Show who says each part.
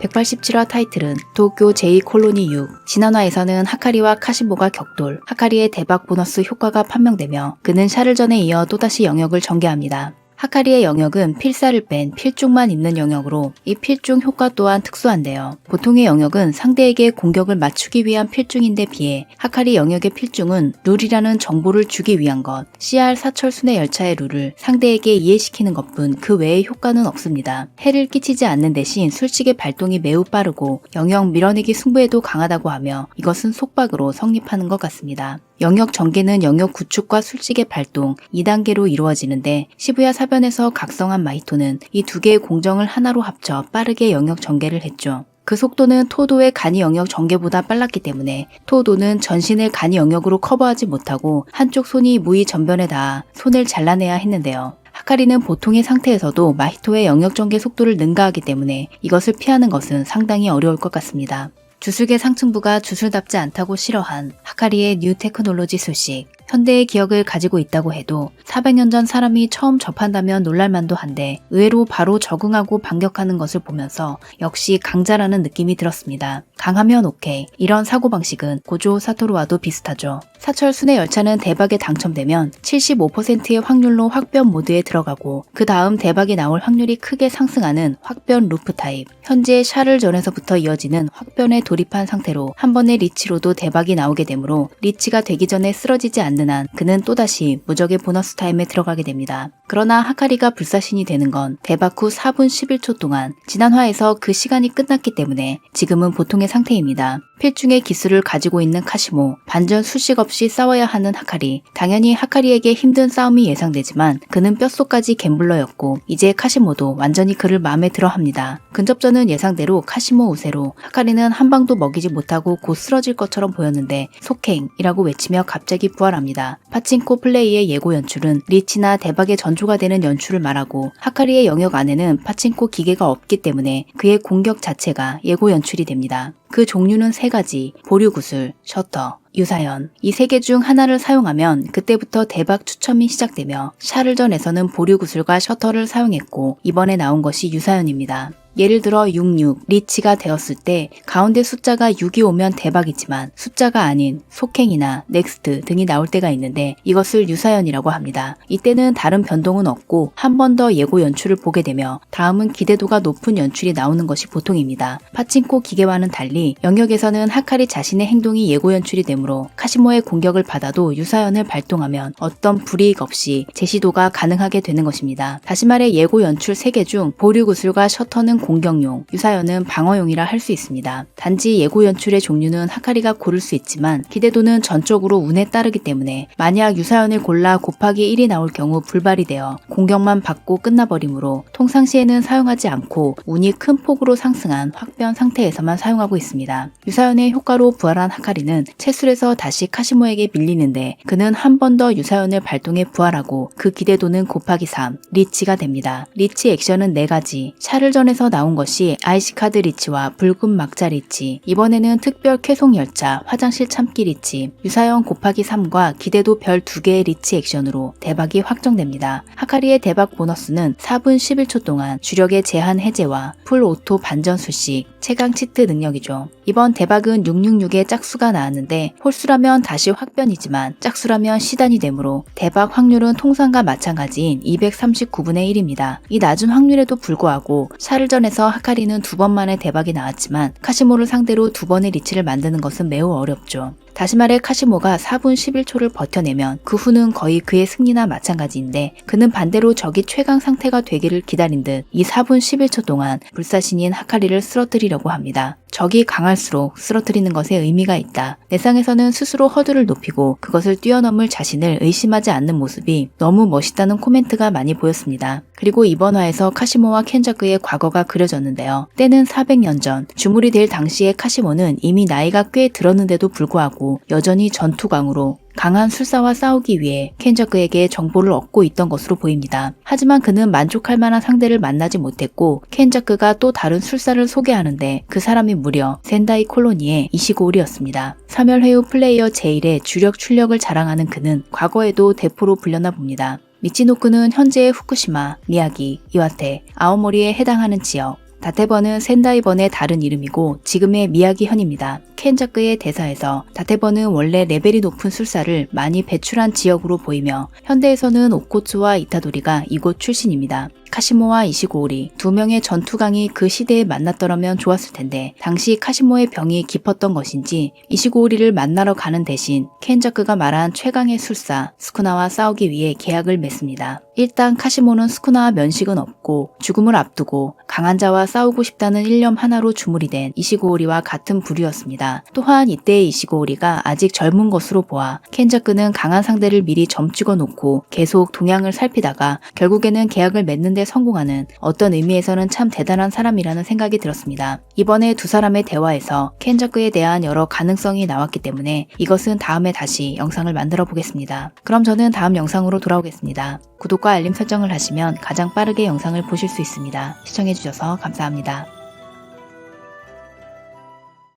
Speaker 1: 187화 타이틀은 도쿄 제2콜로니 6. 지난화에서는 하카리와 카시모가 격돌, 하카리의 대박 보너스 효과가 판명되며 그는 샤를전에 이어 또다시 영역을 전개합니다. 하카리의 영역은 필사를 뺀 필중만 있는 영역으로 이 필중 효과 또한 특수한데요. 보통의 영역은 상대에게 공격을 맞추기 위한 필중인데 비해 하카리 영역의 필중은 룰이라는 정보를 주기 위한 것, CR 사철순의 열차의 룰을 상대에게 이해시키는 것뿐 그 외의 효과는 없습니다. 해를 끼치지 않는 대신 술식의 발동이 매우 빠르고 영역 밀어내기 승부에도 강하다고 하며 이것은 속박으로 성립하는 것 같습니다. 영역 전개는 영역 구축과 술식의 발동 2단계로 이루어지는데 시부야 사변에서 각성한 마히토는 이 두 개의 공정을 하나로 합쳐 빠르게 영역 전개를 했죠. 그 속도는 토도의 간이 영역 전개보다 빨랐기 때문에 토도는 전신을 간이 영역으로 커버하지 못하고 한쪽 손이 무의 전변에 닿아 손을 잘라내야 했는데요. 하카리는 보통의 상태에서도 마히토의 영역 전개 속도를 능가하기 때문에 이것을 피하는 것은 상당히 어려울 것 같습니다. 주술계 상층부가 주술답지 않다고 싫어한 하카리의 뉴 테크놀로지 술식. 현대의 기억을 가지고 있다고 해도 400년 전 사람이 처음 접한다면 놀랄만도 한데 의외로 바로 적응하고 반격하는 것을 보면서 역시 강자라는 느낌이 들었습니다. 강하면 오케이. 이런 사고방식은 고조 사토루와도 비슷하죠. 사철 순회 열차는 대박에 당첨되면 75%의 확률로 확변 모드에 들어가고 그 다음 대박이 나올 확률이 크게 상승하는 확변 루프 타입. 현재 샤를전에서부터 이어지는 확변에 돌입한 상태로 한 번의 리치로도 대박이 나오게 되므로 리치가 되기 전에 쓰러지지 않는 한 그는 또다시 무적의 보너스 타임에 들어가게 됩니다. 그러나 하카리가 불사신이 되는 건 대박 후 4분 11초 동안 지난화에서 그 시간이 끝났기 때문에 지금은 보통의 상태입니다. 필중의 기술을 가지고 있는 카시모, 반전 수식 없이 싸워야 하는 하카리. 당연히 하카리에게 힘든 싸움이 예상되지만 그는 뼛속까지 갬블러였고 이제 카시모도 완전히 그를 마음에 들어합니다. 근접전은 예상대로 카시모 우세로 하카리는 한 방도 먹이지 못하고 곧 쓰러질 것처럼 보였는데 속행이라고 외치며 갑자기 부활합니다. 파친코 플레이의 예고 연출은 리치나 대박의 전조가 되는 연출을 말하고 하카리의 영역 안에는 파친코 기계가 없기 때문에 그의 공격 자체가 예고 연출이 됩니다. 그 종류는 3가지, 보류구슬, 셔터, 유사연. 이 3개 중 하나를 사용하면 그때부터 대박 추첨이 시작되며 샤를전에서는 보류구슬과 셔터를 사용했고 이번에 나온 것이 유사연입니다. 예를 들어 66, 리치가 되었을 때 가운데 숫자가 6이 오면 대박이지만 숫자가 아닌 속행이나 넥스트 등이 나올 때가 있는데 이것을 유사연이라고 합니다. 이때는 다른 변동은 없고 한 번 더 예고 연출을 보게 되며 다음은 기대도가 높은 연출이 나오는 것이 보통입니다. 파친코 기계와는 달리 영역에서는 하카리 자신의 행동이 예고 연출이 되므로 카시모의 공격을 받아도 유사연을 발동하면 어떤 불이익 없이 제시도가 가능하게 되는 것입니다. 다시 말해 예고 연출 3개 중 보류구슬과 셔터는 공격용, 유사연은 방어용이라 할 수 있습니다. 단지 예고 연출의 종류는 하카리가 고를 수 있지만 기대도는 전적으로 운에 따르기 때문에 만약 유사연을 골라 곱하기 1이 나올 경우 불발이 되어 공격만 받고 끝나버리므로 통상시에는 사용하지 않고 운이 큰 폭으로 상승한 확변 상태에서만 사용하고 있습니다. 유사연의 효과로 부활한 하카리는 채술에서 다시 카시모에게 밀리는데 그는 한 번 더 유사연을 발동해 부활하고 그 기대도는 곱하기 3, 리치가 됩니다. 리치 액션은 4가지, 샤를전에서 나온 것이 아이시카드 리치와 붉은 막자 리치, 이번에는 특별 쾌속 열차, 화장실 참기 리치, 유사연 곱하기 3과 기대도 별 2개의 리치 액션으로 대박이 확정됩니다. 하카리의 대박 보너스는 4분 11초 동안 주력의 제한 해제와 풀 오토 반전 수식, 최강 치트 능력이죠. 이번 대박은 666의 짝수가 나왔는데 홀수라면 다시 확변이지만 짝수라면 시단이 되므로 대박 확률은 통상과 마찬가지인 239분의 1입니다. 이 낮은 확률에도 불구하고 샤를전에서 하카리는 2번 만에 대박이 나왔지만 카시모를 상대로 2번의 리치를 만드는 것은 매우 어렵죠. 다시 말해 카시모가 4분 11초를 버텨내면 그 후는 거의 그의 승리나 마찬가지인데 그는 반대로 적이 최강 상태가 되기를 기다린 듯 이 4분 11초 동안 불사신인 하카리를 쓰러뜨리려고 합니다. 적이 강할수록 쓰러뜨리는 것에 의미가 있다. 내상에서는 스스로 허들을 높이고 그것을 뛰어넘을 자신을 의심하지 않는 모습이 너무 멋있다는 코멘트가 많이 보였습니다. 그리고 이번 화에서 카시모와 켄자크의 과거가 그려졌는데요. 때는 400년 전, 주물이 될 당시의 카시모는 이미 나이가 꽤 들었는데도 불구하고 여전히 전투광으로 강한 술사와 싸우기 위해 켄저크에게 정보를 얻고 있던 것으로 보입니다. 하지만 그는 만족할 만한 상대를 만나지 못했고 켄저크가 또 다른 술사를 소개하는데 그 사람이 무려 센다이 콜로니의 이시고울이었습니다. 사멸회유 플레이어 제1의 주력 출력을 자랑하는 그는 과거에도 대포로 불렸나 봅니다. 미치노쿠는 현재의 후쿠시마, 미야기, 이와테, 아오모리에 해당하는 지역, 다테번은 센다이번의 다른 이름이고 지금의 미야기 현입니다. 켄자크의 대사에서 다테번은 원래 레벨이 높은 술사를 많이 배출한 지역으로 보이며 현대에서는 오코츠와 이타도리가 이곳 출신입니다. 카시모와 이시고오리 두 명의 전투강이 그 시대에 만났더라면 좋았을 텐데 당시 카시모의 병이 깊었던 것인지 이시고오리를 만나러 가는 대신 켄자크가 말한 최강의 술사 스쿠나와 싸우기 위해 계약을 맺습니다. 일단 카시모는 스쿠나와 면식은 없고 죽음을 앞두고 강한 자와 싸우고 싶다는 일념 하나로 주물이 된 이시고오리와 같은 부류였습니다. 또한 이때의 이시고오리가 아직 젊은 것으로 보아 켄자크는 강한 상대를 미리 점찍어 놓고 계속 동향을 살피다가 결국에는 계약을 맺는 데 성공하는 어떤 의미에서는 참 대단한 사람이라는 생각이 들었습니다. 이번에 두 사람의 대화에서 켄자크에 대한 여러 가능성이 나왔기 때문에 이것은 다음에 다시 영상을 만들어 보겠습니다. 그럼 저는 다음 영상으로 돌아오겠습니다. 구독과 알림 설정을 하시면 가장 빠르게 영상을 보실 수 있습니다. 시청해주셔서 감사합니다.